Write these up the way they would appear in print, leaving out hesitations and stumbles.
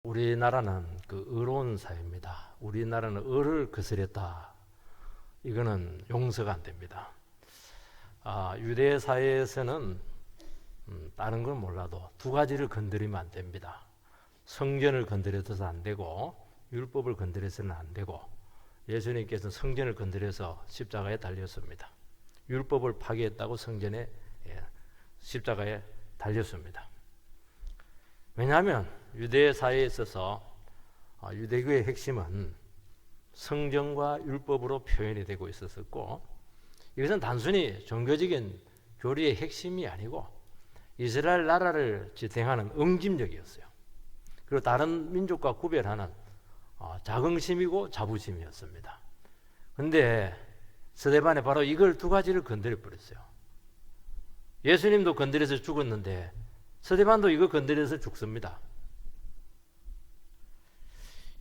우리나라는 의로운 사회입니다. 우리나라는 을을 거스렸다. 이거는 용서가 안 됩니다. 유대 사회에서는 다른 건 몰라도 두 가지를 건드리면 안 됩니다. 성전을 건드려서는 안 되고 율법을 건드려서는 안 되고, 예수님께서는 성전을 건드려서 십자가에 달렸습니다. 율법을 파괴했다고 십자가에 달렸습니다. 왜냐하면 유대 사회에 있어서 유대교의 핵심은 성전과 율법으로 표현이 되고 있었고, 이것은 단순히 종교적인 교리의 핵심이 아니고 이스라엘 나라를 지탱하는 응집력이었어요. 그리고 다른 민족과 구별하는 자긍심이고 자부심이었습니다. 그런데 스데반이 바로 이걸 두 가지를 건드려 버렸어요. 예수님도 건드려서 죽었는데 스데반도 이거 건드려서 죽습니다.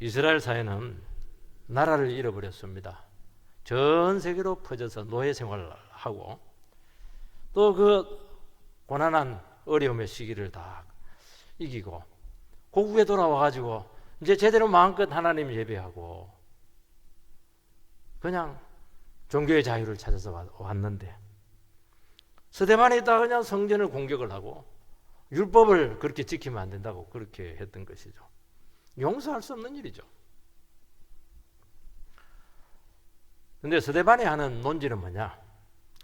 이스라엘 사회는 나라를 잃어버렸습니다. 전 세계로 퍼져서 노예 생활을 하고, 또 그 고난한 어려움의 시기를 다 이기고 고국에 돌아와가지고 이제 제대로 마음껏 하나님 예배하고 그냥 종교의 자유를 찾아서 왔는데, 스데반이 있다가 그냥 성전을 공격을 하고 율법을 그렇게 지키면 안 된다고 그렇게 했던 것이죠. 용서할 수 없는 일이죠. 근데 스데반이 하는 논지는 뭐냐?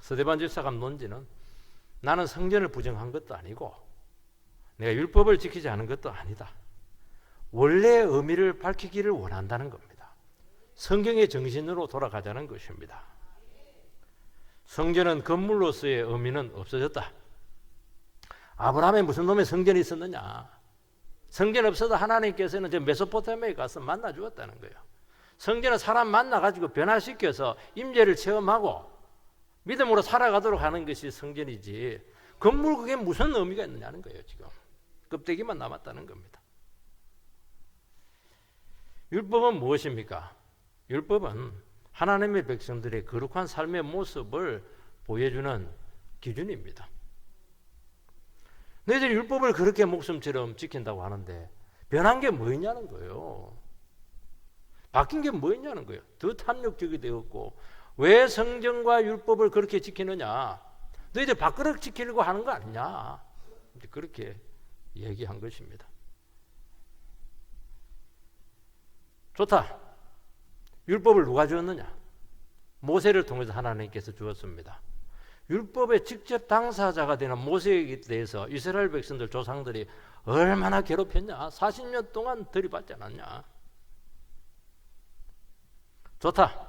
스데반 집사가 하는 논지는 나는 성전을 부정한 것도 아니고 내가 율법을 지키지 않은 것도 아니다. 원래의 의미를 밝히기를 원한다는 겁니다. 성경의 정신으로 돌아가자는 것입니다. 성전은 건물로서의 의미는 없어졌다. 아브라함에 무슨 놈의 성전이 있었느냐? 성전 없어도 하나님께서는 저 메소포타미아에 가서 만나 주었다는 거예요. 성전은 사람 만나가지고 변화시켜서 임재를 체험하고 믿음으로 살아가도록 하는 것이 성전이지, 건물 그게 무슨 의미가 있느냐는 거예요. 지금 껍데기만 남았다는 겁니다. 율법은 무엇입니까? 율법은 하나님의 백성들의 거룩한 삶의 모습을 보여주는 기준입니다. 너희들이 율법을 그렇게 목숨처럼 지킨다고 하는데 변한 게 뭐 있냐는 거예요. 바뀐 게 뭐 있냐는 거예요. 더 탐욕적이 되었고, 왜 성경과 율법을 그렇게 지키느냐? 너희들 밥그릇 지키려고 하는 거 아니냐? 그렇게 얘기한 것입니다. 좋다. 율법을 누가 주었느냐? 모세를 통해서 하나님께서 주었습니다. 율법의 직접 당사자가 되는 모세에 대해서 이스라엘 백성들 조상들이 얼마나 괴롭혔냐? 40년 동안 들이받지 않았냐? 좋다.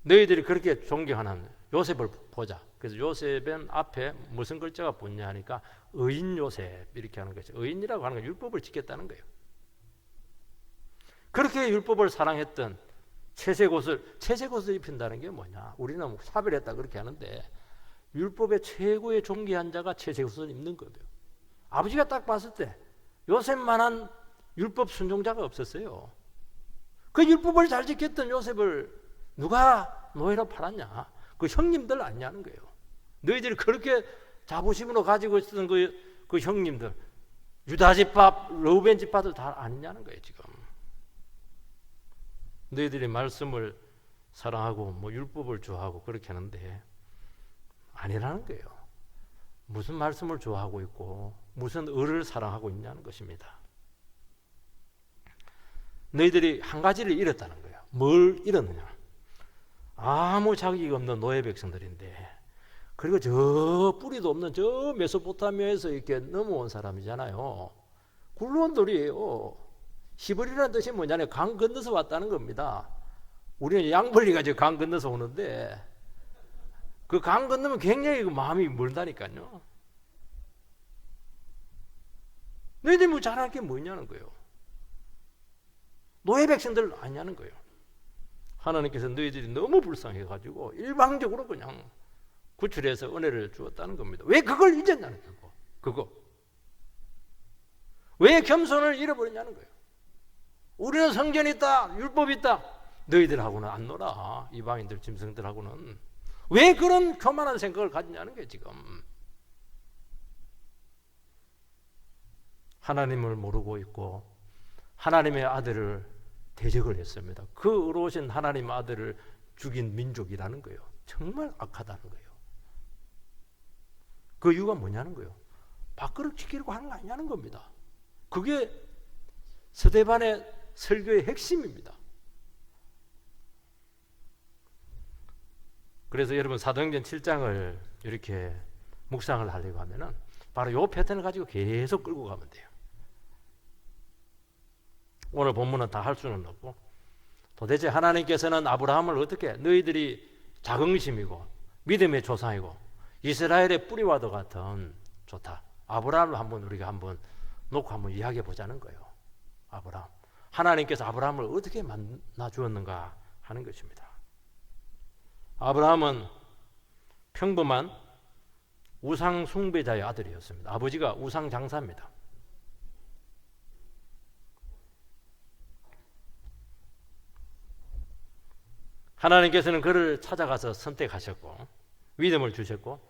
너희들이 그렇게 존경하는 요셉을 보자. 그래서 요셉은 앞에 무슨 글자가 붙냐 하니까 의인 요셉 이렇게 하는 것이, 의인이라고 하는 건 율법을 지켰다는 거예요. 그렇게 율법을 사랑했던 채색옷을 입힌다는 게 뭐냐? 우리는 사별했다 그렇게 하는데 율법의 최고의 존귀한 자가 채색옷을 입는 거예요. 아버지가 딱 봤을 때 요셉만한 율법 순종자가 없었어요. 그 율법을 잘 지켰던 요셉을 누가 노예로 팔았냐? 그 형님들 아니냐는 거예요. 너희들이 그렇게 자부심으로 가지고 있었던 그 형님들, 유다 집밥, 르우벤 집밥들 다 아니냐는 거예요. 지금 너희들이 말씀을 사랑하고 율법을 좋아하고 그렇게 하는데 아니라는 거예요. 무슨 말씀을 좋아하고 있고 무슨 을을 사랑하고 있냐는 것입니다. 너희들이 한 가지를 잃었다는 거예요. 뭘 잃었느냐? 아무 자격이 없는 노예 백성들인데, 그리고 저 뿌리도 없는 저 메소포타미아에서 이렇게 넘어온 사람이잖아요. 굴러온 돌이에요. 히브리라는 뜻이 뭐냐면 강 건너서 왔다는 겁니다. 우리는 양벌리가 강 건너서 오는데 그 강 건너면 굉장히 마음이 멀다니까요. 너희들이 뭐 잘할 게 뭐냐는 거예요. 노예 백성들 아니냐는 거예요. 하나님께서 너희들이 너무 불쌍해가지고 일방적으로 그냥 구출해서 은혜를 주었다는 겁니다. 왜 그걸 잊었냐는 거고, 그거. 왜 겸손을 잃어버렸냐는 거예요. 우리는 성전이 있다, 율법이 있다. 너희들하고는 안 놀아. 이방인들, 짐승들하고는. 왜 그런 교만한 생각을 가지냐는 거예요, 지금. 하나님을 모르고 있고 하나님의 아들을 대적을 했습니다. 그 의로우신 하나님의 아들을 죽인 민족이라는 거예요. 정말 악하다는 거예요. 그 이유가 뭐냐는 거예요. 밥그릇 지키려고 하는 거 아니냐는 겁니다. 그게 스데반의 설교의 핵심입니다. 그래서 여러분 사도행전 7장을 이렇게 묵상을 하려고 하면은 바로 이 패턴을 가지고 계속 끌고 가면 돼요. 오늘 본문은 다 할 수는 없고 도대체 하나님께서는 아브라함을 어떻게 너희들이 자긍심이고 믿음의 조상이고 이스라엘의 뿌리와도 같은 좋다. 아브라함을 우리가 한번 놓고 한번 이야기해 보자는 거예요. 아브라함. 하나님께서 아브라함을 어떻게 만나 주었는가 하는 것입니다. 아브라함은 평범한 우상 숭배자의 아들이었습니다. 아버지가 우상 장사입니다. 하나님께서는 그를 찾아가서 선택하셨고 믿음을 주셨고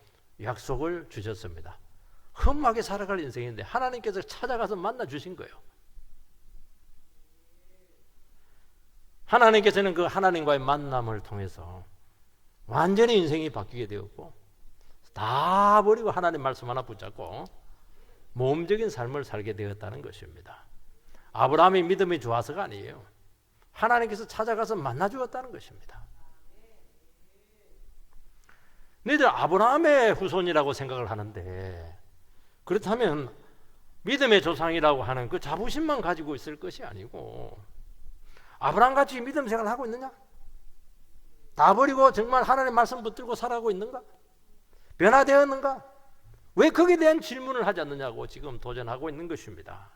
약속을 주셨습니다. 험하게 살아갈 인생인데 하나님께서 찾아가서 만나 주신 거예요. 하나님께서는 그 하나님과의 만남을 통해서 완전히 인생이 바뀌게 되었고 다 버리고 하나님 말씀 하나 붙잡고 모험적인 삶을 살게 되었다는 것입니다. 아브라함의 믿음이 좋아서가 아니에요. 하나님께서 찾아가서 만나 주었다는 것입니다. 너희들 아브라함의 후손이라고 생각을 하는데 그렇다면 믿음의 조상이라고 하는 그 자부심만 가지고 있을 것이 아니고 아브라함같이 믿음 생활을 하고 있느냐? 다 버리고 정말 하나님 말씀 붙들고 살아가고 있는가? 변화되었는가? 왜 거기에 대한 질문을 하지 않느냐고 지금 도전하고 있는 것입니다.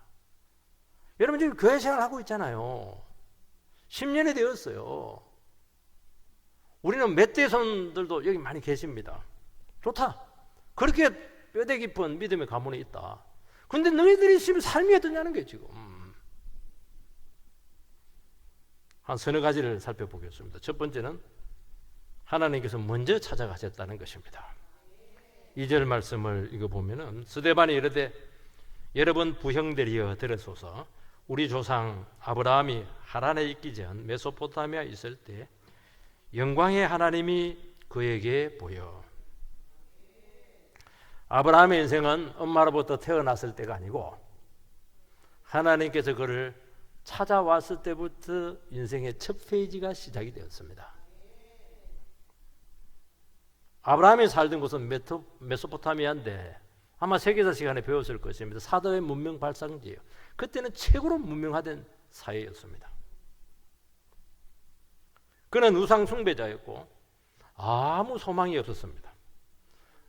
여러분 지금 교회 생활하고 있잖아요. 10년이 되었어요. 우리는 멧돼손들도 여기 많이 계십니다. 좋다. 그렇게 뼈대 깊은 믿음의 가문에 있다. 근데 너희들이 지금 삶이 어떠냐는 거예요 지금. 한 서너 가지를 살펴보겠습니다. 첫 번째는 하나님께서 먼저 찾아가셨다는 것입니다. 2절 말씀을 읽어보면은 스데반이 이르되 여러분 부형들이여 들으소서 우리 조상 아브라함이 하란에 있기 전 메소포타미아에 있을 때 영광의 하나님이 그에게 보여. 아브라함의 인생은 엄마로부터 태어났을 때가 아니고 하나님께서 그를 찾아왔을 때부터 인생의 첫 페이지가 시작이 되었습니다. 아브라함이 살던 곳은 메소포타미아인데 아마 세계사 시간에 배웠을 것입니다. 사도의 문명 발상지예요. 그때는 최고로 문명화된 사회였습니다. 그는 우상 숭배자였고 아무 소망이 없었습니다.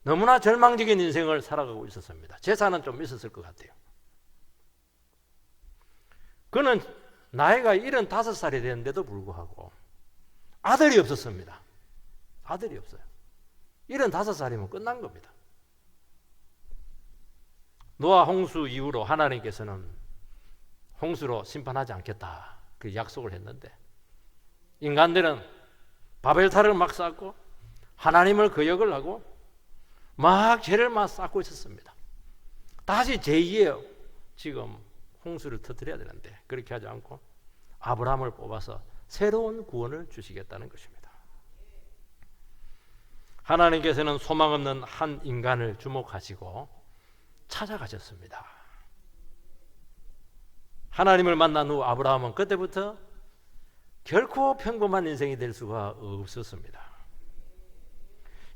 너무나 절망적인 인생을 살아가고 있었습니다. 재산은 좀 있었을 것 같아요. 그는 나이가 75살이 됐는데도 불구하고 아들이 없었습니다. 아들이 없어요. 75살이면 끝난 겁니다. 노아 홍수 이후로 하나님께서는 홍수로 심판하지 않겠다 그 약속을 했는데 인간들은 바벨탑을 막 쌓고 하나님을 거역을 하고 막 죄를 막 쌓고 있었습니다. 다시 제2의 지금 홍수를 터뜨려야 되는데 그렇게 하지 않고 아브라함을 뽑아서 새로운 구원을 주시겠다는 것입니다. 하나님께서는 소망 없는 한 인간을 주목하시고 찾아가셨습니다. 하나님을 만난 후 아브라함은 그때부터 결코 평범한 인생이 될 수가 없었습니다.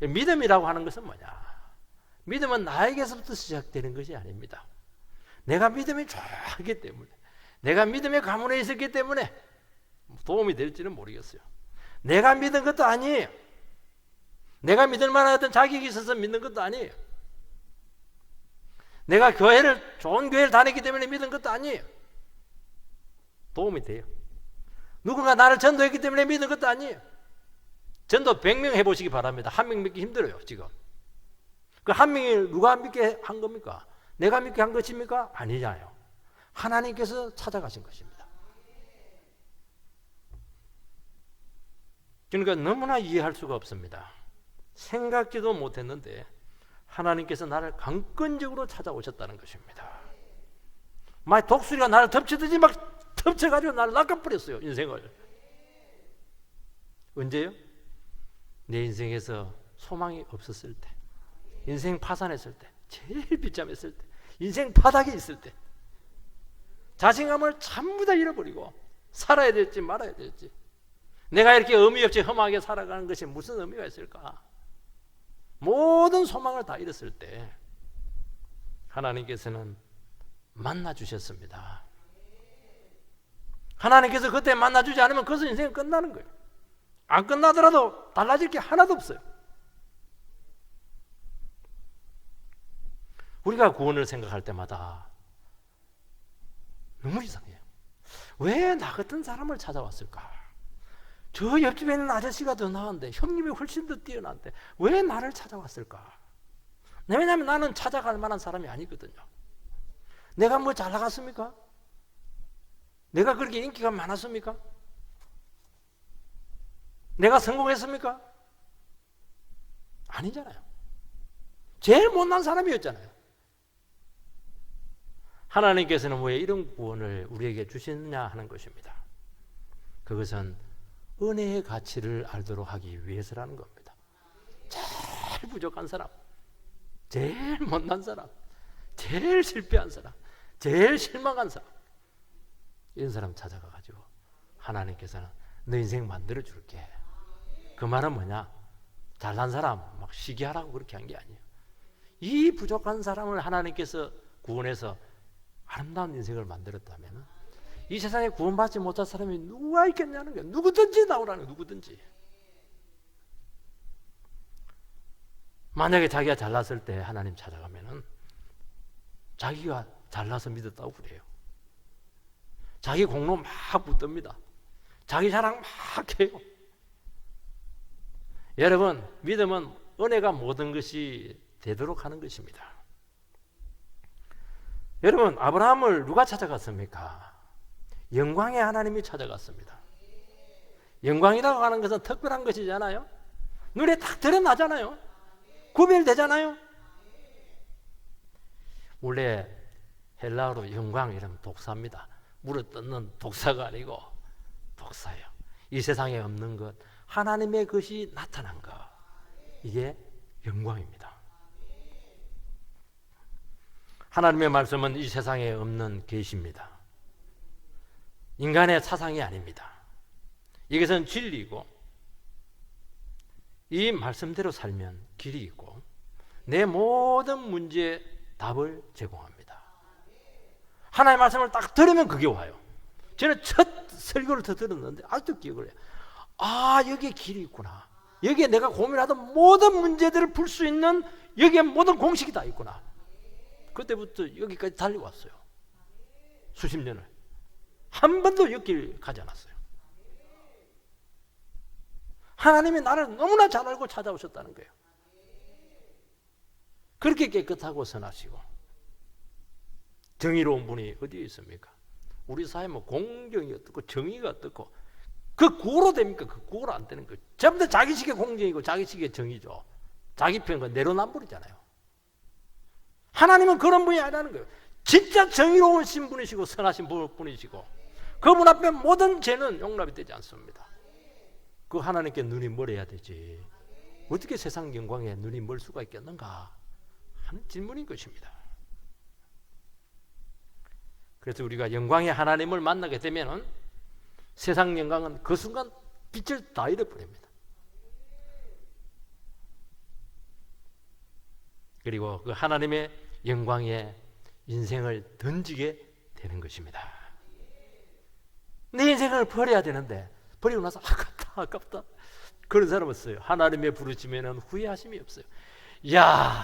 믿음이라고 하는 것은 뭐냐? 믿음은 나에게서부터 시작되는 것이 아닙니다. 내가 믿음이 좋아하기 때문에 내가 믿음의 가문에 있었기 때문에 도움이 될지는 모르겠어요. 내가 믿은 것도 아니에요. 내가 믿을 만한 어떤 자격이 있어서 믿는 것도 아니에요. 내가 좋은 교회를 다녔기 때문에 믿은 것도 아니에요. 도움이 돼요. 누군가 나를 전도했기 때문에 믿은 것도 아니에요. 전도 100명 해보시기 바랍니다. 한 명 믿기 힘들어요 지금. 그 한 명이 누가 믿게 한 겁니까? 내가 믿게 한 것입니까? 아니잖아요. 하나님께서 찾아가신 것입니다. 그러니까 너무나 이해할 수가 없습니다. 생각지도 못했는데 하나님께서 나를 강권적으로 찾아오셨다는 것입니다. 막 독수리가 나를 덮치듯이 막 덮쳐가지고 나를 낚아버렸어요. 인생을. 언제요? 내 인생에서 소망이 없었을 때, 인생 파산했을 때, 제일 비참했을 때, 인생 바닥에 있을 때, 자신감을 전부 다 잃어버리고 살아야 될지 말아야 될지, 내가 이렇게 의미 없이 험하게 살아가는 것이 무슨 의미가 있을까? 모든 소망을 다 잃었을 때 하나님께서는 만나 주셨습니다. 하나님께서 그때 만나 주지 않으면 그것은 인생은 끝나는 거예요. 안 끝나더라도 달라질 게 하나도 없어요. 우리가 구원을 생각할 때마다 너무 이상해요. 왜 나 같은 사람을 찾아왔을까? 저 옆집에 있는 아저씨가 더 나은데, 형님이 훨씬 더 뛰어난데 왜 나를 찾아왔을까? 왜냐하면 나는 찾아갈 만한 사람이 아니거든요. 내가 뭐 잘 나갔습니까? 내가 그렇게 인기가 많았습니까? 내가 성공했습니까? 아니잖아요. 제일 못난 사람이었잖아요. 하나님께서는 왜 이런 구원을 우리에게 주시느냐 하는 것입니다. 그것은 은혜의 가치를 알도록 하기 위해서라는 겁니다. 제일 부족한 사람, 제일 못난 사람, 제일 실패한 사람, 제일 실망한 사람, 이런 사람 찾아가가지고 하나님께서는 너 인생 만들어 줄게. 그 말은 뭐냐? 잘난 사람 막 시기하라고 그렇게 한 게 아니에요. 이 부족한 사람을 하나님께서 구원해서 아름다운 인생을 만들었다면 이 세상에 구원받지 못한 사람이 누가 있겠냐는 거예요. 누구든지 나오라는 거예요. 누구든지. 만약에 자기가 잘났을 때 하나님 찾아가면은 자기가 잘나서 믿었다고 그래요. 자기 공로 막 붙듭니다. 자기 자랑 막 해요. 여러분, 믿음은 은혜가 모든 것이 되도록 하는 것입니다. 여러분, 아브라함을 누가 찾아갔습니까? 영광의 하나님이 찾아갔습니다. 영광이라고 하는 것은 특별한 것이잖아요. 눈에 딱 드러나잖아요. 구별되잖아요. 원래 헬라어로 영광 이러면 독사입니다. 물을 뜯는 독사가 아니고 독사예요. 이 세상에 없는 것, 하나님의 것이 나타난 것, 이게 영광입니다. 하나님의 말씀은 이 세상에 없는 계시입니다. 인간의 사상이 아닙니다. 이것은 진리이고 이 말씀대로 살면 길이 있고 내 모든 문제에 답을 제공합니다. 하나님의 말씀을 딱 들으면 그게 와요. 저는 첫 설교를 더 들었는데 아직도 기억을 해요. 아, 여기에 길이 있구나. 여기에 내가 고민하던 모든 문제들을 풀 수 있는 여기에 모든 공식이 다 있구나. 그때부터 여기까지 달려왔어요. 수십 년을. 한 번도 옆길 가지 않았어요. 하나님이 나를 너무나 잘 알고 찾아오셨다는 거예요. 그렇게 깨끗하고 선하시고 정의로운 분이 어디에 있습니까? 우리 사회에 뭐 공정이 어떻고 정의가 어떻고 그 구호로 됩니까? 그 구호로 안 되는 거예요. 전부 다 자기식의 공정이고 자기식의 정의죠. 자기 편은 내로남불이잖아요. 하나님은 그런 분이 아니라는 거예요. 진짜 정의로우신 분이시고 선하신 분이시고 그분 앞에 모든 죄는 용납이 되지 않습니다. 그 하나님께 눈이 멀어야 되지. 어떻게 세상 영광에 눈이 멀 수가 있겠는가 하는 질문인 것입니다. 그래서 우리가 영광의 하나님을 만나게 되면 세상 영광은 그 순간 빛을 다 잃어버립니다. 그리고 그 하나님의 영광에 인생을 던지게 되는 것입니다. 내 인생을 버려야 되는데 버리고 나서 아깝다 그런 사람 없어요. 하나님의 부르심에는 후회하심이 없어요. 야,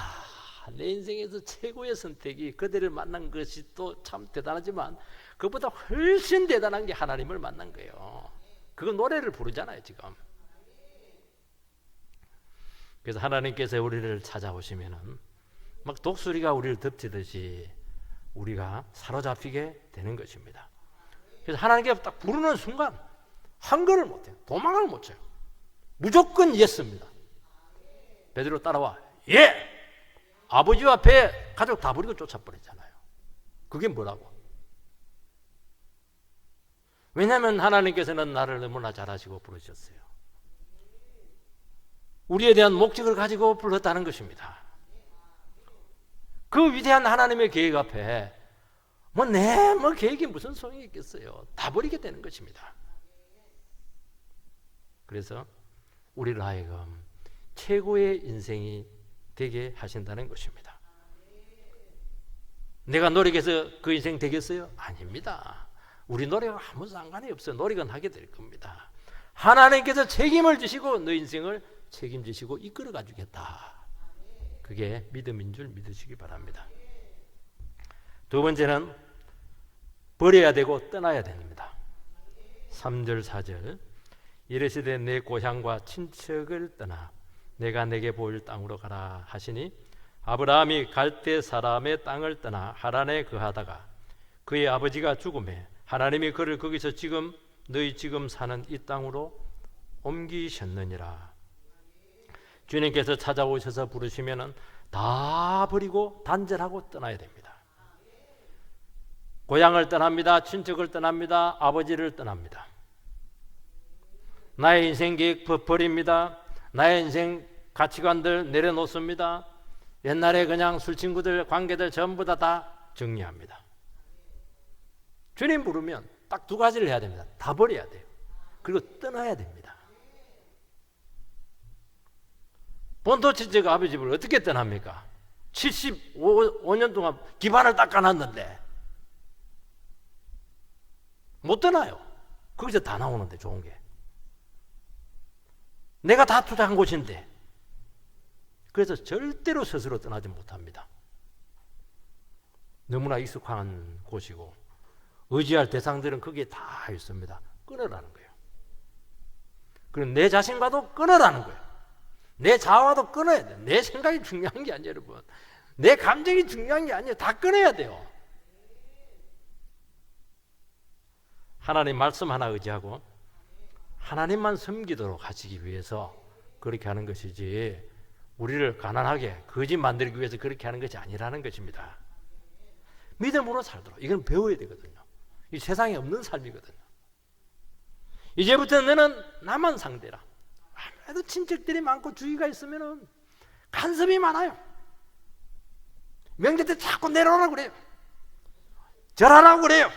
내 인생에서 최고의 선택이 그대를 만난 것이 또 참 대단하지만 그보다 훨씬 대단한 게 하나님을 만난 거예요. 그거 노래를 부르잖아요 지금. 그래서 하나님께서 우리를 찾아오시면은 막 독수리가 우리를 덮치듯이 우리가 사로잡히게 되는 것입니다. 그래서 하나님께 딱 부르는 순간 한걸을 못해요. 도망을 못 쳐요. 무조건 예스입니다. 베드로 따라와. 예! 아버지와 배 가족 다 버리고 쫓아버렸잖아요. 그게 뭐라고? 왜냐하면 하나님께서는 나를 너무나 잘 아시고 부르셨어요. 우리에 대한 목적을 가지고 불렀다는 것입니다. 그 위대한 하나님의 계획 앞에 내 계획이 무슨 소용이 있겠어요. 다 버리게 되는 것입니다. 그래서 우리를 하여금 최고의 인생이 되게 하신다는 것입니다. 내가 노력해서 그 인생 되겠어요? 아닙니다. 우리 노력은 아무 상관이 없어요. 노력은 하게 될 겁니다. 하나님께서 책임을 지시고 너 인생을 책임지시고 이끌어가 주겠다. 그게 믿음인 줄 믿으시기 바랍니다. 두 번째는 버려야 되고 떠나야 됩니다. 3절 4절 이르시되 내 고향과 친척을 떠나 내가 내게 보일 땅으로 가라 하시니 아브라함이 갈대 사람의 땅을 떠나 하란에 거하다가 그의 아버지가 죽음에 하나님이 그를 거기서 너희 지금 사는 이 땅으로 옮기셨느니라. 주님께서 찾아오셔서 부르시면은 다 버리고 단절하고 떠나야 됩니다. 고향을 떠납니다. 친척을 떠납니다. 아버지를 떠납니다. 나의 인생 계획 버립니다. 나의 인생 가치관들 내려놓습니다. 옛날에 그냥 술친구들 관계들 전부 다 정리합니다. 주님 부르면 딱 두 가지를 해야 됩니다. 다 버려야 돼요. 그리고 떠나야 됩니다. 본토 친척 아버지 집을 어떻게 떠납니까? 75년 동안 기반을 닦아놨는데 못 떠나요. 거기서 다 나오는데 좋은 게 내가 다 투자한 곳인데. 그래서 절대로 스스로 떠나지 못합니다. 너무나 익숙한 곳이고 의지할 대상들은 거기에 다 있습니다. 끊으라는 거예요. 그리고 내 자신과도 끊으라는 거예요. 내 자아와도 끊어야 돼요. 내 생각이 중요한 게 아니에요, 여러분. 내 감정이 중요한 게 아니에요. 다 끊어야 돼요. 하나님 말씀 하나 의지하고 하나님만 섬기도록 하시기 위해서 그렇게 하는 것이지 우리를 가난하게 거짓 만들기 위해서 그렇게 하는 것이 아니라는 것입니다. 믿음으로 살도록. 이건 배워야 되거든요. 이 세상에 없는 삶이거든요. 이제부터 너는 나만 상대라. 아무래도 친척들이 많고 주위가 있으면 간섭이 많아요. 명절 때 자꾸 내려오라고 그래요. 절하라고 그래요.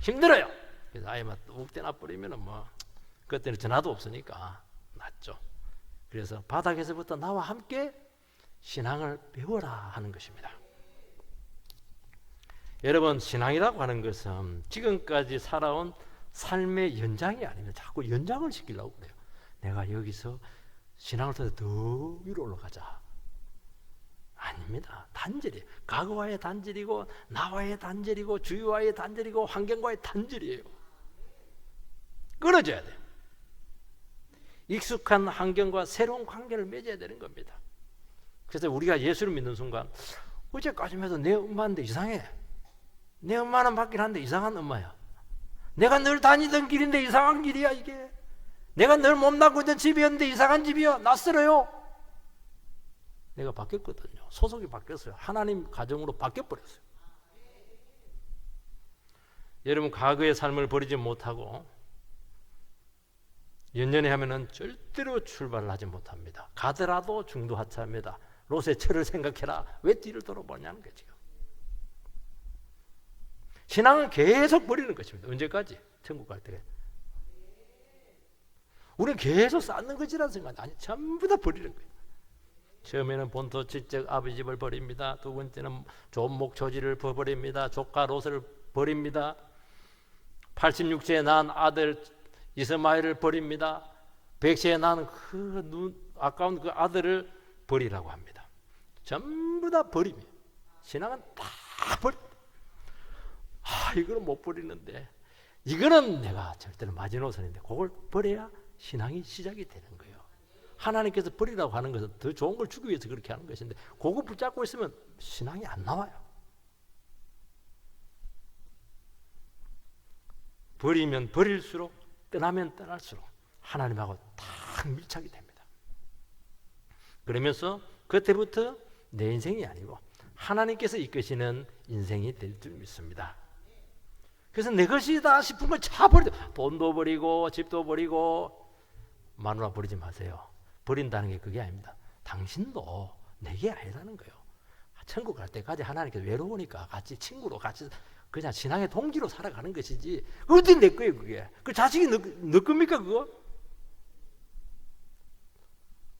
힘들어요. 그래서 아예 막 욱대나 버리면 그때는 전화도 없으니까 낫죠. 그래서 바닥에서부터 나와 함께 신앙을 배워라 하는 것입니다. 여러분, 신앙이라고 하는 것은 지금까지 살아온 삶의 연장이 아니면 자꾸 연장을 시키려고 그래요. 내가 여기서 신앙을 통해서 더 위로 올라가자. 아닙니다. 단절이에요. 과거와의 단절이고 나와의 단절이고 주위와의 단절이고 환경과의 단절이에요. 끊어져야 돼요. 익숙한 환경과 새로운 관계를 맺어야 되는 겁니다. 그래서 우리가 예수를 믿는 순간 어제까지만 해도 내 엄마인데 이상해. 내 엄마는 맞긴 한데 이상한 엄마야. 내가 늘 다니던 길인데 이상한 길이야 이게. 내가 늘 몸담고 있던 집이었는데 이상한 집이야. 낯설어요. 내가 바뀌었거든요. 소속이 바뀌었어요. 하나님 가정으로 바뀌어버렸어요. 여러분, 과거의 삶을 버리지 못하고 연연해 하면은 절대로 출발을 하지 못합니다. 가더라도 중도하차합니다. 롯의 철을 생각해라. 왜 뒤를 돌아보냐는 거죠. 신앙은 계속 버리는 것입니다. 언제까지? 천국 갈 때까지. 우리는 계속 쌓는 것이라는 생각이 아니, 전부 다 버리는 거예요. 처음에는 본토 친척 아버지 집을 버립니다. 두 번째는 존목 조지를 버립니다. 조카 롯을 버립니다. 86세에 낳은 아들 이스마엘을 버립니다. 100세에 낳은 아까운 그 아들을 버리라고 합니다. 전부 다 버립니다. 신앙은 다 버립니다. 이거는 못 버리는데, 이거는 내가 절대로 마지노선인데 그걸 버려야 신앙이 시작이 되는 거예요. 하나님께서 버리라고 하는 것은 더 좋은 걸 주기 위해서 그렇게 하는 것인데 그거 붙잡고 있으면 신앙이 안 나와요. 버리면 버릴수록, 떠나면 떠날수록 하나님하고 딱 밀착이 됩니다. 그러면서 그때부터 내 인생이 아니고 하나님께서 이끄시는 인생이 될 줄 믿습니다. 그래서 내 것이다 싶은 건 다 버리죠. 돈도 버리고 집도 버리고. 마누라 버리지 마세요. 버린다는 게 그게 아닙니다. 당신도 내게 아니라는 거예요. 천국 갈 때까지 하나님께서 외로우니까 같이 친구로 같이 그냥 신앙의 동지로 살아가는 것이지. 어디 내 거예요 그게. 그 자식이 너 겁니까 그거?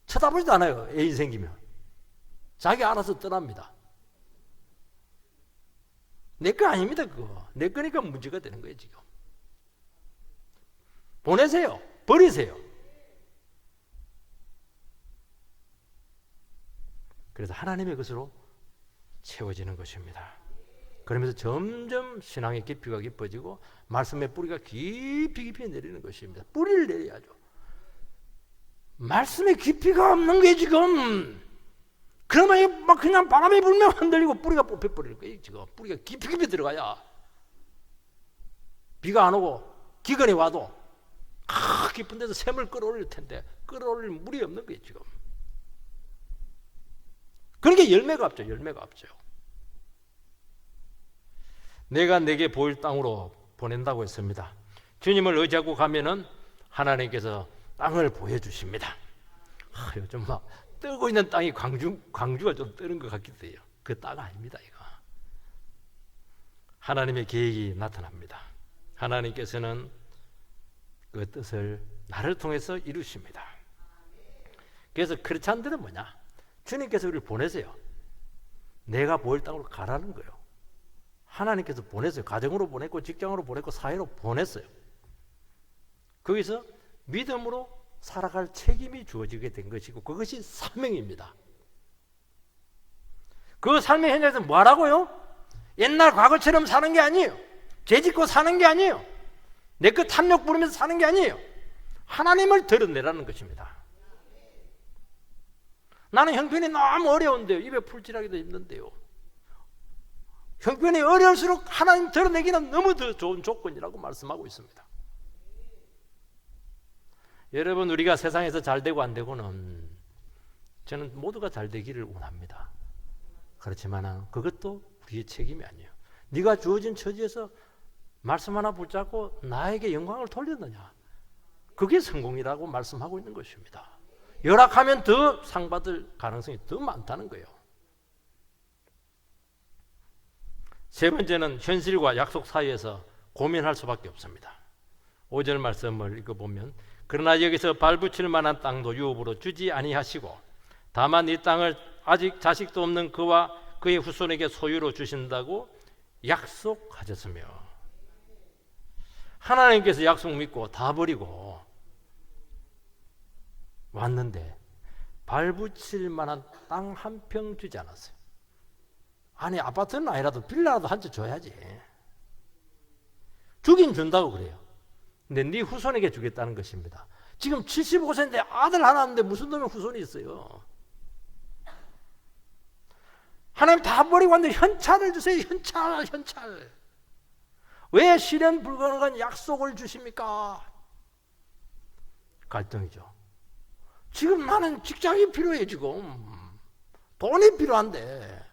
쳐다보지도 않아요. 애인 생기면. 자기 알아서 떠납니다. 내 거 아닙니다 그거. 내 거니까 문제가 되는 거예요 지금. 보내세요. 버리세요. 그래서 하나님의 것으로 채워지는 것입니다. 그러면서 점점 신앙의 깊이가 깊어지고 말씀의 뿌리가 깊이 내리는 것입니다. 뿌리를 내려야죠. 말씀의 깊이가 없는 게 지금. 그러면 막 그냥 바람이 불면 흔들리고 뿌리가 뽑혀버릴 거예요 지금. 뿌리가 깊이 들어가야. 비가 안 오고 기근이 와도 깊은 데서 샘을 끌어올릴 텐데 끌어올릴 물이 없는 거예요 지금. 그러니까 열매가 없죠. 열매가 없죠. 내가 내게 보일 땅으로 보낸다고 했습니다. 주님을 의지하고 가면은 하나님께서 땅을 보여주십니다. 요즘 막 뜨고 있는 땅이 광주가 좀 뜨는 것 같기도 해요. 그 땅 아닙니다 이거. 하나님의 계획이 나타납니다. 하나님께서는 그 뜻을 나를 통해서 이루십니다. 그래서 크리스찬들은 뭐냐? 주님께서 우리를 보내세요. 내가 보일 땅으로 가라는 거예요. 하나님께서 보냈어요. 가정으로 보냈고 직장으로 보냈고 사회로 보냈어요. 거기서 믿음으로 살아갈 책임이 주어지게 된 것이고 그것이 사명입니다. 그 삶의 현장에서 뭐 하라고요? 옛날 과거처럼 사는 게 아니에요. 죄짓고 사는 게 아니에요. 내 것 탐욕 부르면서 사는 게 아니에요. 하나님을 드러내라는 것입니다. 나는 형편이 너무 어려운데요. 입에 풀칠하기도 힘든데요. 형편이 어려울수록 하나님 드러내기는 너무 더 좋은 조건이라고 말씀하고 있습니다. 여러분, 우리가 세상에서 잘 되고 안 되고는 저는 모두가 잘 되기를 원합니다. 그렇지만 그것도 우리의 책임이 아니에요. 네가 주어진 처지에서 말씀 하나 붙잡고 나에게 영광을 돌렸느냐, 그게 성공이라고 말씀하고 있는 것입니다. 열악하면 더 상받을 가능성이 더 많다는 거예요. 세 번째는 현실과 약속 사이에서 고민할 수밖에 없습니다. 5절 말씀을 읽어보면, 그러나 여기서 발붙일 만한 땅도 유업으로 주지 아니하시고 다만 이 땅을 아직 자식도 없는 그와 그의 후손에게 소유로 주신다고 약속하셨으며, 하나님께서 약속 믿고 다 버리고 왔는데 발붙일 만한 땅 한 평 주지 않았어요. 아니, 아파트는 아니라도 빌라라도 한 채 줘야지. 주긴 준다고 그래요. 근데 네 후손에게 주겠다는 것입니다. 지금 75세인데 아들 하나 있는데 무슨 놈의 후손이 있어요? 하나님 다 버리고 왔는데 현찰을 주세요. 현찰. 왜 실현 불가능한 약속을 주십니까? 갈등이죠. 지금 나는 직장이 필요해. 지금 돈이 필요한데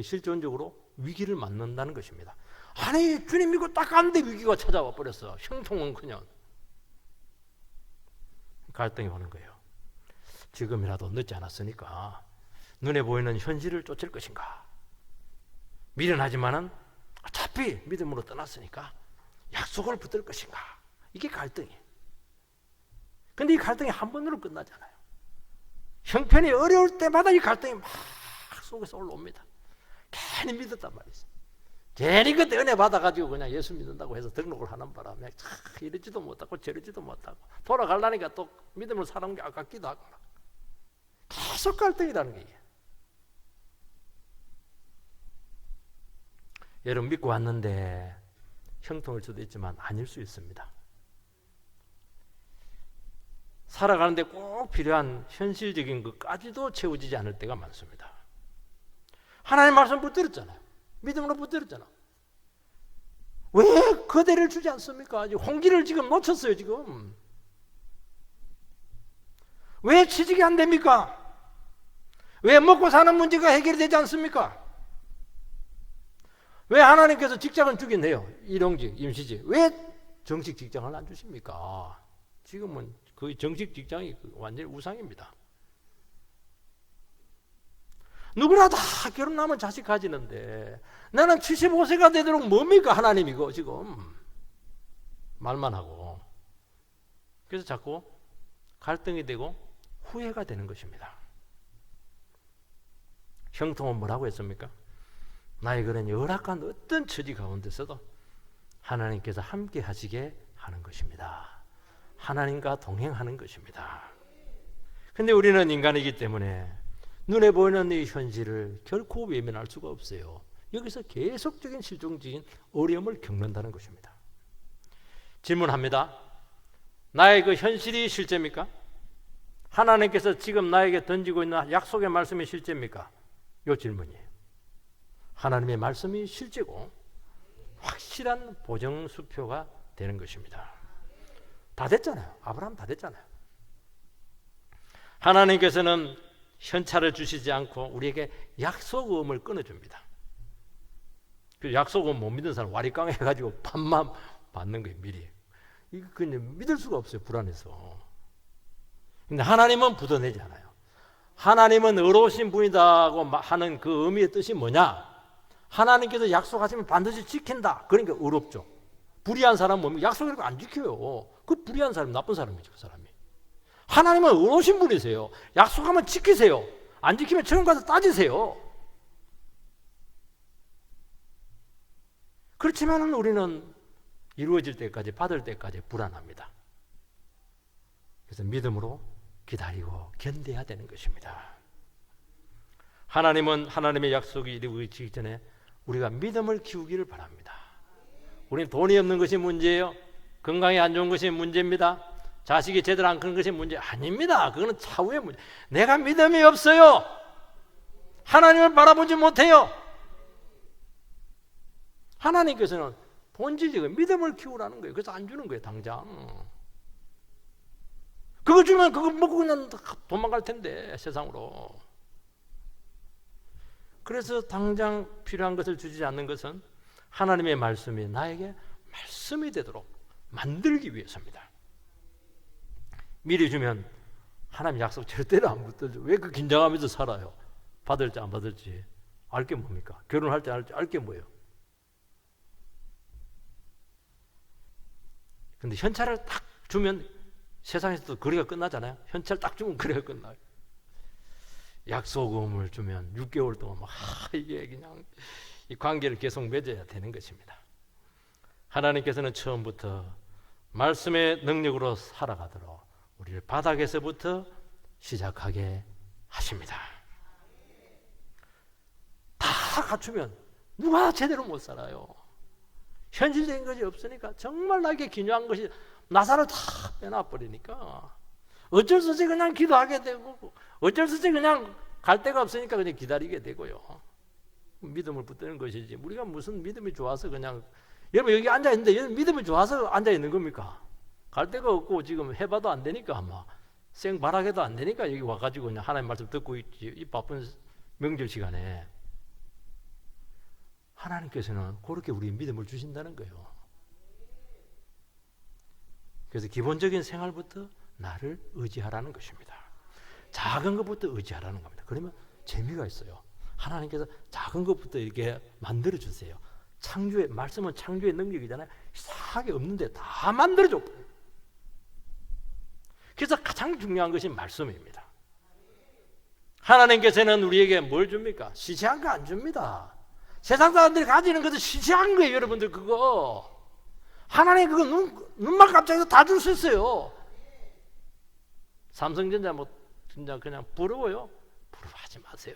실존적으로 위기를 맞는다는 것입니다. 아니, 주님 믿고 딱 갔는데 위기가 찾아와 버렸어. 형통은커녕 갈등이 오는 거예요. 지금이라도 늦지 않았으니까 눈에 보이는 현실을 쫓을 것인가, 미련하지만은 어차피 믿음으로 떠났으니까 약속을 붙들 것인가, 이게 갈등이에요. 근데 이 갈등이 한 번으로 끝나잖아요. 형편이 어려울 때마다 이 갈등이 막 속에서 올라옵니다. 괜히 믿었단 말이죠. 괜히 그때 은혜 받아가지고 그냥 예수 믿는다고 해서 등록을 하는 바람에 이러지도 못하고 저러지도 못하고 돌아가려니까 또 믿음으로 사는 게 아깝기도 하고 계속 갈등이라는 게. 여러분, 믿고 왔는데 형통일 수도 있지만 아닐 수 있습니다. 살아가는데 꼭 필요한 현실적인 것까지도 채워지지 않을 때가 많습니다. 하나님 말씀 붙들었잖아요. 믿음으로 붙들었잖아. 왜 거대를 주지 않습니까? 홍기를 지금 놓쳤어요. 지금 왜 취직이 안 됩니까? 왜 먹고 사는 문제가 해결되지 않습니까? 왜 하나님께서 직장은 주긴 해요. 일용직, 임시직. 왜 정식 직장을 안 주십니까? 지금은 거의 정식 직장이 완전히 우상입니다. 누구나 다 결혼하면 자식 가지는데 나는 75세가 되도록 뭡니까 하나님이고 지금 말만 하고. 그래서 자꾸 갈등이 되고 후회가 되는 것입니다. 형통은 뭐라고 했습니까? 나의 그런 열악한 어떤 처지 가운데서도 하나님께서 함께 하시게 하는 것입니다. 하나님과 동행하는 것입니다. 근데 우리는 인간이기 때문에 눈에 보이는 이 현실을 결코 외면할 수가 없어요. 여기서 계속적인 실종적인 어려움을 겪는다는 것입니다. 질문합니다. 나의 그 현실이 실제입니까? 하나님께서 지금 나에게 던지고 있는 약속의 말씀이 실제입니까? 이 질문이에요. 하나님의 말씀이 실제고 확실한 보정수표가 되는 것입니다. 다 됐잖아요. 아브라함 다 됐잖아요. 하나님께서는 현찰을 주시지 않고 우리에게 약속음을 끊어줍니다. 그 약속음 못 믿는 사람 와리깡 해가지고 반만 받는 거예요. 미리. 이거 그냥 믿을 수가 없어요. 불안해서. 근데 하나님은 부도내지 않아요. 하나님은 의로우신 분이다고 하는 그 의미의 뜻이 뭐냐? 하나님께서 약속하시면 반드시 지킨다. 그러니까 의롭죠. 불의한 사람은 뭡니까? 약속을 안 지켜요. 그 불의한 사람이 나쁜 사람이죠. 그 사람이. 하나님은 의로우신 분이세요. 약속하면 지키세요. 안 지키면 처음 가서 따지세요. 그렇지만 우리는 이루어질 때까지 받을 때까지 불안합니다. 그래서 믿음으로 기다리고 견뎌야 되는 것입니다. 하나님은 하나님의 약속이 이루어지기 전에 우리가 믿음을 키우기를 바랍니다. 우리는 돈이 없는 것이 문제예요. 건강이 안 좋은 것이 문제입니다. 자식이 제대로 안 크는 것이 문제 아닙니다. 그거는 차후의 문제. 내가 믿음이 없어요. 하나님을 바라보지 못해요. 하나님께서는 본질적인 믿음을 키우라는 거예요. 그래서 안 주는 거예요. 당장. 그거 주면 그거 먹고 그냥 도망갈 텐데 세상으로. 그래서 당장 필요한 것을 주지 않는 것은 하나님의 말씀이 나에게 말씀이 되도록 만들기 위해서입니다. 미리 주면 하나님 약속 절대로 안 붙들죠. 왜 그 긴장하면서 살아요? 받을지 안 받을지 알 게 뭡니까? 결혼할 때 알 게 뭐예요? 근데 현찰을 딱 주면 세상에서도 거래가 끝나잖아요. 현찰 딱 주면 거래가 끝나요. 약속음을 주면 6개월 동안 이게 그냥 이 관계를 계속 맺어야 되는 것입니다. 하나님께서는 처음부터 말씀의 능력으로 살아가도록 우리를 바닥에서부터 시작하게 하십니다. 다 갖추면 누가 제대로 못 살아요. 현실적인 것이 없으니까 정말 나에게 기묘한 것이 나사를 다 빼놔버리니까 어쩔 수 없이 그냥 기도하게 되고 어쩔 수 없이 그냥 갈 데가 없으니까 그냥 기다리게 되고요. 믿음을 붙드는 것이지 우리가 무슨 믿음이 좋아서 그냥 여러분 여기 앉아있는데 믿음이 좋아서 앉아있는 겁니까? 갈 데가 없고 지금 해봐도 안 되니까 아마 생바라게도 안 되니까 여기 와가지고 그냥 하나님 말씀 듣고 있지. 이 바쁜 명절 시간에 하나님께서는 그렇게 우리 믿음을 주신다는 거예요. 그래서 기본적인 생활부터 나를 의지하라는 것입니다. 작은 것부터 의지하라는 겁니다. 그러면 재미가 있어요. 하나님께서 작은 것부터 이렇게 만들어 주세요. 창조의 말씀은 창조의 능력이잖아요. 이상하게 없는데 다 만들어줘. 그래서 가장 중요한 것이 말씀입니다. 하나님께서는 우리에게 뭘 줍니까? 시시한 거 안 줍니다. 세상 사람들이 가지는 것은 시시한 거예요, 여러분들 그거. 하나님 그거 눈만 깜짝해서 다 줄 수 있어요. 삼성전자 진짜 그냥 부러워요. 부러워하지 마세요.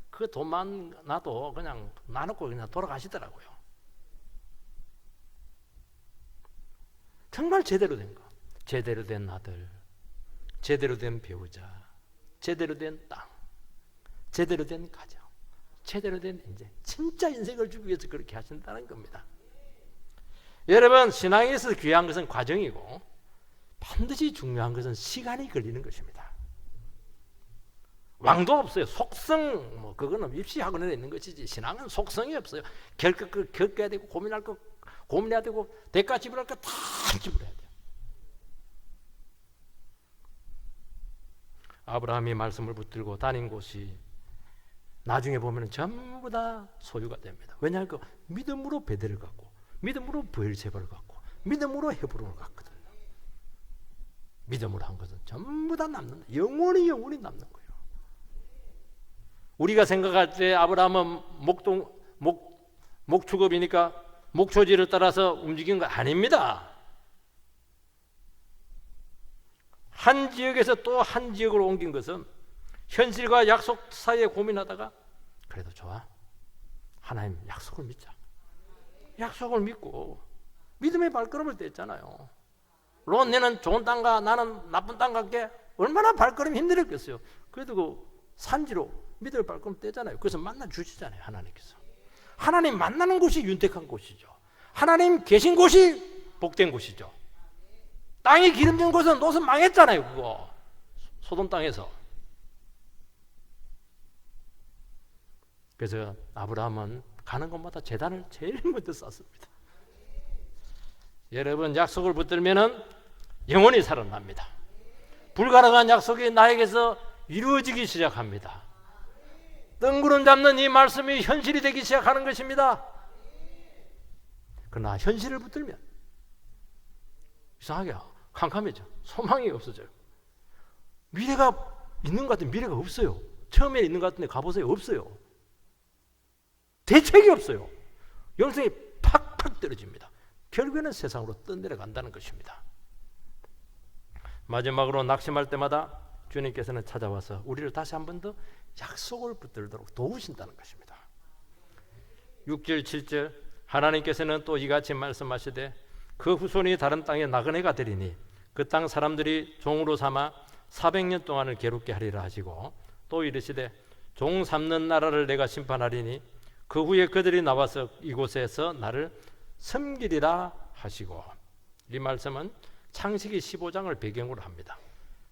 그거 돈만 나도 그냥 나눠고 그냥 돌아가시더라고요. 정말 제대로 된 거, 제대로 된 아들, 제대로 된 배우자, 제대로 된 땅, 제대로 된 가정, 제대로 된 인생, 진짜 인생을 주기 위해서 그렇게 하신다는 겁니다. 여러분, 신앙에서 귀한 것은 과정이고 반드시 중요한 것은 시간이 걸리는 것입니다. 왕도 없어요. 속성 뭐 그거는 입시학원에 있는 것이지 신앙은 속성이 없어요. 겪어야 되고 고민해야 되고 대가 지불할 거 다 지불해야 돼요. 아브라함이 말씀을 붙들고 다닌 곳이 나중에 보면 전부 다 소유가 됩니다. 왜냐하면 믿음으로 베델을 갖고 믿음으로 브엘세바를 갖고 믿음으로 헤브론을 갖거든요. 믿음으로 한 것은 전부 다 남는다. 영원히 남는 거예요. 우리가 생각할 때 아브라함은 목축업이니까 목초지를 따라서 움직인 거 아닙니다. 한 지역에서 또 한 지역으로 옮긴 것은 현실과 약속 사이에 고민하다가 그래도 좋아. 하나님 약속을 믿자. 약속을 믿고 믿음의 발걸음을 뗐잖아요. 롯네는 좋은 땅가 나는 나쁜 땅 갈게 얼마나 발걸음이 힘들었겠어요. 그래도 그 산지로 믿음의 발걸음 떼잖아요. 그래서 만나 주시잖아요. 하나님께서. 하나님 만나는 곳이 윤택한 곳이죠. 하나님 계신 곳이 복된 곳이죠. 땅이 기름진 곳은 롯은 망했잖아요. 그거 소돔 땅에서. 그래서 아브라함은 가는 곳마다 제단을 제일 먼저 쌓습니다. 여러분 약속을 붙들면은 영원히 살아납니다. 불가능한 약속이 나에게서 이루어지기 시작합니다. 뜬구름 잡는 이 말씀이 현실이 되기 시작하는 것입니다. 그러나 현실을 붙들면 이상하게 캄캄해져. 소망이 없어져요. 미래가 있는 것 같은데 미래가 없어요. 처음에 있는 것 같은데 가보세요. 없어요. 대책이 없어요. 영성이 팍팍 떨어집니다. 결국에는 세상으로 떠내려간다는 것입니다. 마지막으로 낙심할 때마다 주님께서는 찾아와서 우리를 다시 한 번 더 약속을 붙들도록 도우신다는 것입니다. 6절 7절 하나님께서는 또 이같이 말씀하시되 그 후손이 다른 땅에 나그네가 되리니 그 땅 사람들이 종으로 삼아 400년 동안을 괴롭게 하리라 하시고 또 이르시되 종 삼는 나라를 내가 심판하리니 그 후에 그들이 나와서 이곳에서 나를 섬기리라 하시고 이 말씀은 창세기 15장을 배경으로 합니다.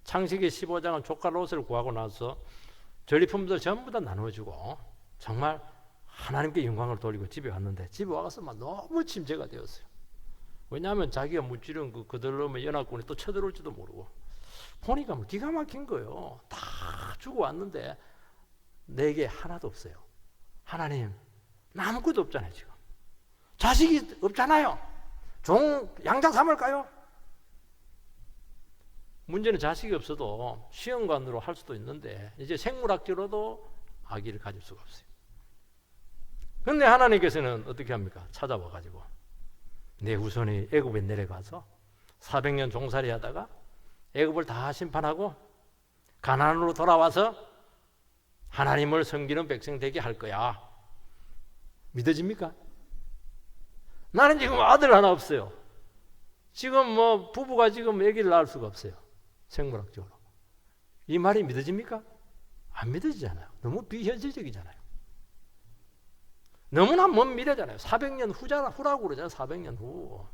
창세기 15장은 조카 롯을 구하고 나서 전리품들 전부 다 나눠주고 정말 하나님께 영광을 돌리고 집에 왔는데 집에 와서 막 너무 침체가 되었어요. 왜냐하면 자기가 무찌른 그들로 연합군이 또 쳐들어올지도 모르고 보니까 뭐 기가 막힌 거예요. 다 주고 왔는데 내게 하나도 없어요. 하나님 나 아무것도 없잖아요. 지금 자식이 없잖아요. 종 양자 삼을까요? 문제는 자식이 없어도 시험관으로 할 수도 있는데 이제 생물학적으로도 아기를 가질 수가 없어요. 그런데 하나님께서는 어떻게 합니까? 찾아와 가지고 내 후손이 애굽에 내려가서 400년 종살이 하다가 애굽을 다 심판하고 가나안으로 돌아와서 하나님을 섬기는 백성 되게 할 거야. 믿어집니까? 나는 지금 아들 하나 없어요. 지금 뭐 부부가 지금 아기를 낳을 수가 없어요. 생물학적으로. 이 말이 믿어집니까? 안 믿어지잖아요. 너무 비현실적이잖아요. 너무나 먼 미래잖아요. 400년 후라고 그러잖아요. 400년 후.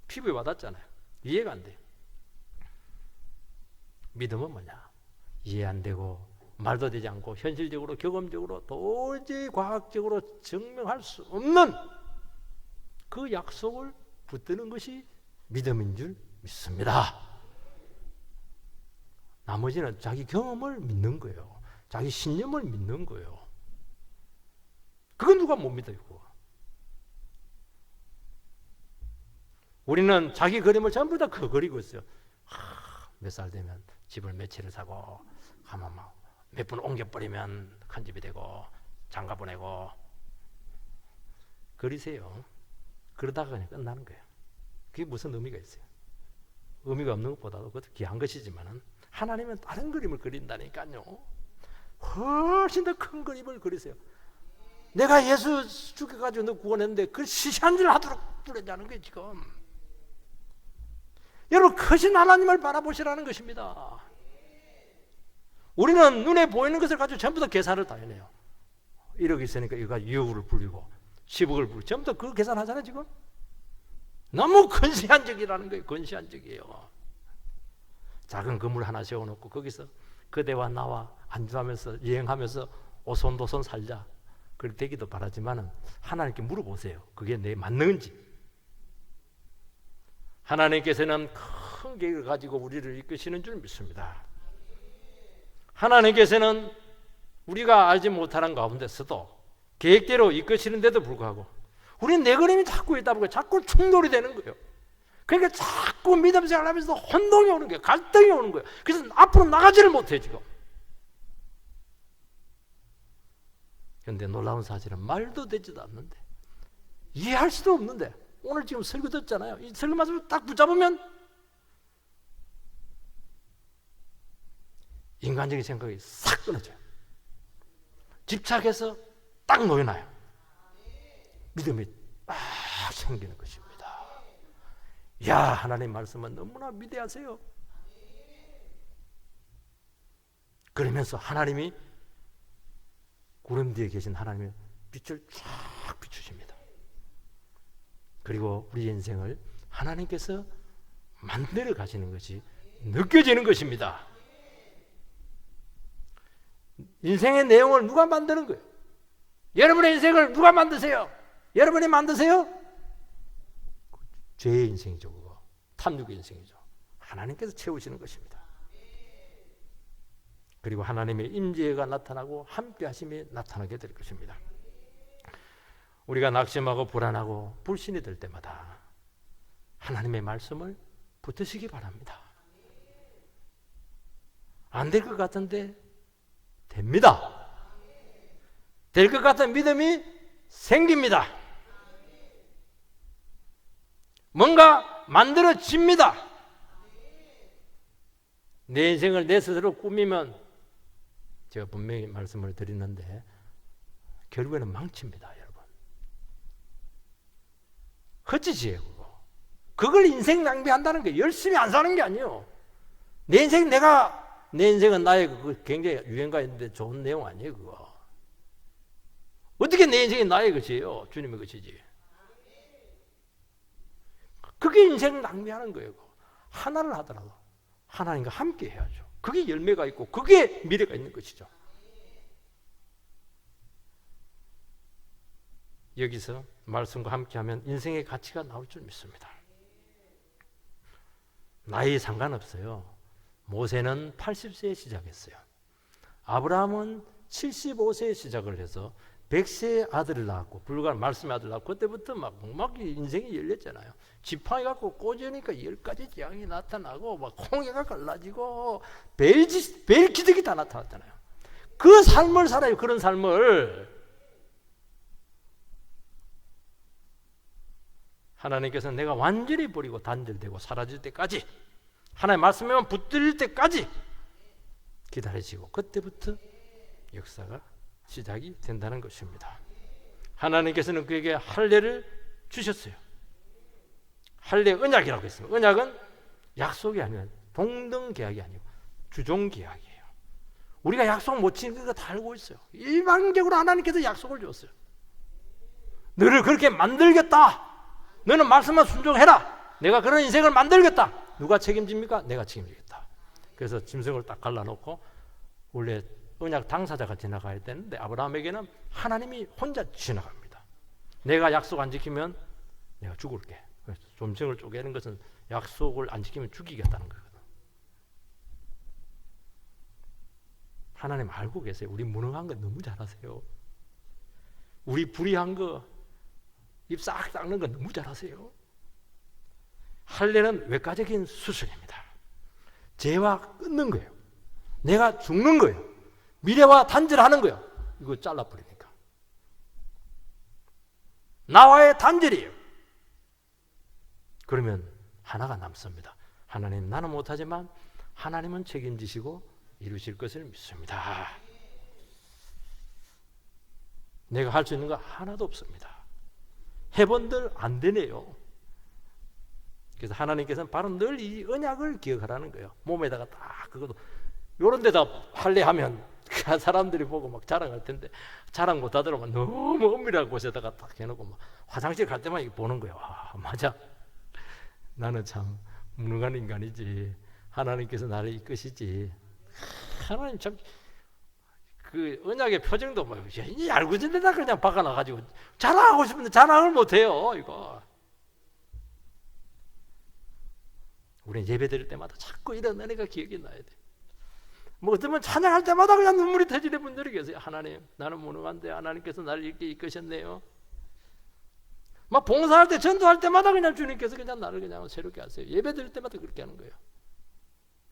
피부에 와닿잖아요. 이해가 안 돼요. 믿음은 뭐냐? 이해 안 되고 말도 되지 않고 현실적으로 경험적으로 도저히 과학적으로 증명할 수 없는 그 약속을 붙드는 것이 믿음인 줄 믿습니다. 나머지는 자기 경험을 믿는 거예요. 자기 신념을 믿는 거예요. 그건 누가 못 믿어요. 그거. 우리는 자기 그림을 전부 다 그리고 있어요. 몇 살 되면 집을 몇 채를 사고 가만 몇 분 옮겨버리면 큰 집이 되고 장가 보내고 그리세요. 그러다가 그냥 끝나는 거예요. 그게 무슨 의미가 있어요? 의미가 없는 것보다도 그것도 귀한 것이지만은 하나님은 다른 그림을 그린다니까요. 훨씬 더 큰 그림을 그리세요. 내가 예수 죽여가지고 너 구원했는데 그걸 시시한 줄 하도록 부르자는 거예요 지금. 여러분 크신 하나님을 바라보시라는 것입니다. 우리는 눈에 보이는 것을 가지고 전부 다 계산을 다 해내요. 1억 있으니까 이거 가지고 2억을 불리고 10억을 불리고 전부 다 그 계산하잖아요 지금. 너무 근시안적이라는 거예요. 근시안적이에요. 작은 건물 하나 세워놓고 거기서 그대와 나와 안주하면서 여행하면서 오손도손 살자. 그렇게 되기도 바라지만은 하나님께 물어보세요. 그게 내 맞는지. 하나님께서는 큰 계획을 가지고 우리를 이끄시는 줄 믿습니다. 하나님께서는 우리가 알지 못하는 가운데서도 계획대로 이끄시는데도 불구하고 우리는 내 그림이 자꾸 있다 보니까 자꾸 충돌이 되는 거예요. 그러니까 자꾸 믿음 생활하면서 혼동이 오는 거예요. 갈등이 오는 거예요. 그래서 앞으로 나가지를 못해 지금. 그런데 놀라운 사실은 말도 되지도 않는데 이해할 수도 없는데 오늘 지금 설교 듣잖아요. 이 설교 말씀을 딱 붙잡으면 인간적인 생각이 싹 끊어져요. 집착해서 딱 놓여놔요. 믿음이 딱 생기는 것입니다. 야, 하나님 말씀은 너무나 위대하세요. 그러면서 하나님이 구름 뒤에 계신 하나님의 빛을 쫙 비추십니다. 그리고 우리 인생을 하나님께서 만들어 가시는 것이 느껴지는 것입니다. 인생의 내용을 누가 만드는 거예요? 여러분의 인생을 누가 만드세요? 여러분이 만드세요? 죄의 인생이죠. 그거 탐욕의 인생이죠. 하나님께서 채우시는 것입니다. 그리고 하나님의 임재가 나타나고 함께 하심이 나타나게 될 것입니다. 우리가 낙심하고 불안하고 불신이 될 때마다 하나님의 말씀을 붙드시기 바랍니다. 안 될 것 같은데 됩니다. 될 것 같은 믿음이 생깁니다. 뭔가 만들어집니다. 내 인생을 내 스스로 꾸미면 제가 분명히 말씀을 드리는데 결국에는 망칩니다, 여러분. 헛짓이에요, 그거. 그걸 인생 낭비한다는 게 열심히 안 사는 게 아니에요. 내 인생은 나의 그 굉장히 유행가 있는데 좋은 내용 아니에요, 그거. 어떻게 내 인생이 나의 것이에요? 주님의 것이지. 그게 인생 낭비하는 거예요. 하나를 하더라도 하나님과 함께 해야죠. 그게 열매가 있고 그게 미래가 있는 것이죠. 여기서 말씀과 함께하면 인생의 가치가 나올 줄 믿습니다. 나이 상관없어요. 모세는 80세에 시작했어요. 아브라함은 75세에 시작을 해서 100세의 아들을 낳았고 불과 말씀의 아들을 낳고 그때부터 막 인생이 열렸잖아요. 지팡이 갖고 꽂으니까 10가지 재앙이 나타나고 막 홍해가 갈라지고 벨기득이 다 나타났잖아요. 그 삶을 살아요. 그런 삶을 하나님께서는 내가 완전히 버리고 단절되고 사라질 때까지 하나님의 말씀에만 붙들 때까지 기다리시고 그때부터 역사가 시작이 된다는 것입니다. 하나님께서는 그에게 할례를 주셨어요. 할례 언약이라고 했습니다. 언약은 약속이 아니라 동등 계약이 아니고 주종 계약이에요. 우리가 약속 못 지키는 거 다 알고 있어요. 일방적으로 하나님께서 약속을 줬어요. 너를 그렇게 만들겠다. 너는 말씀만 순종해라. 내가 그런 인생을 만들겠다. 누가 책임집니까? 내가 책임지겠다. 그래서 짐승을 딱 갈라놓고 원래 언약 당사자가 지나가야 되는데 아브라함에게는 하나님이 혼자 지나갑니다. 내가 약속 안 지키면 내가 죽을게. 짐승을 쪼개는 것은 약속을 안 지키면 죽이겠다는 거거든. 하나님 알고 계세요. 우리 무능한 거 너무 잘 아세요. 우리 불의한 거 입 싹 닦는 거 너무 잘 아세요. 할례는 외과적인 수술입니다. 죄와 끊는 거예요. 내가 죽는 거예요. 미래와 단절하는 거예요. 이거 잘라버리니까. 나와의 단절이에요. 그러면 하나가 남습니다. 하나님 나는 못하지만 하나님은 책임지시고 이루실 것을 믿습니다. 내가 할 수 있는 거 하나도 없습니다. 해본들 안 되네요. 그래서 하나님께서는 바로 늘 이 언약을 기억하라는 거예요. 몸에다가 딱 그것도 요런 데다 할례하면 사람들이 보고 막 자랑할 텐데 자랑 못하더라고 너무 엄밀한 곳에다가 딱 해놓고 막 화장실 갈 때만 보는 거예요. 아, 맞아. 나는 참 무능한 인간이지. 하나님께서 나를 이끄시지. 하나님 참 그 언약의 표정도 뭐 이제 알고지내다 그냥 박아놔가지고 자랑하고 싶은데 자랑을 못해요. 이거 우리는 예배 드릴 때마다 자꾸 이런 은혜가 기억이 나야 돼. 뭐 어쩌면 찬양할 때마다 그냥 눈물이 터지는 분들이 계세요. 하나님, 나는 무능한데 하나님께서 나를 이렇게 이끄셨네요. 막 봉사할 때, 전도할 때마다 그냥 주님께서 그냥 나를 그냥 새롭게 하세요. 예배 드릴 때마다 그렇게 하는 거예요.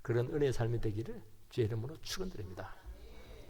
그런 은혜의 삶이 되기를 주의 이름으로 축원드립니다.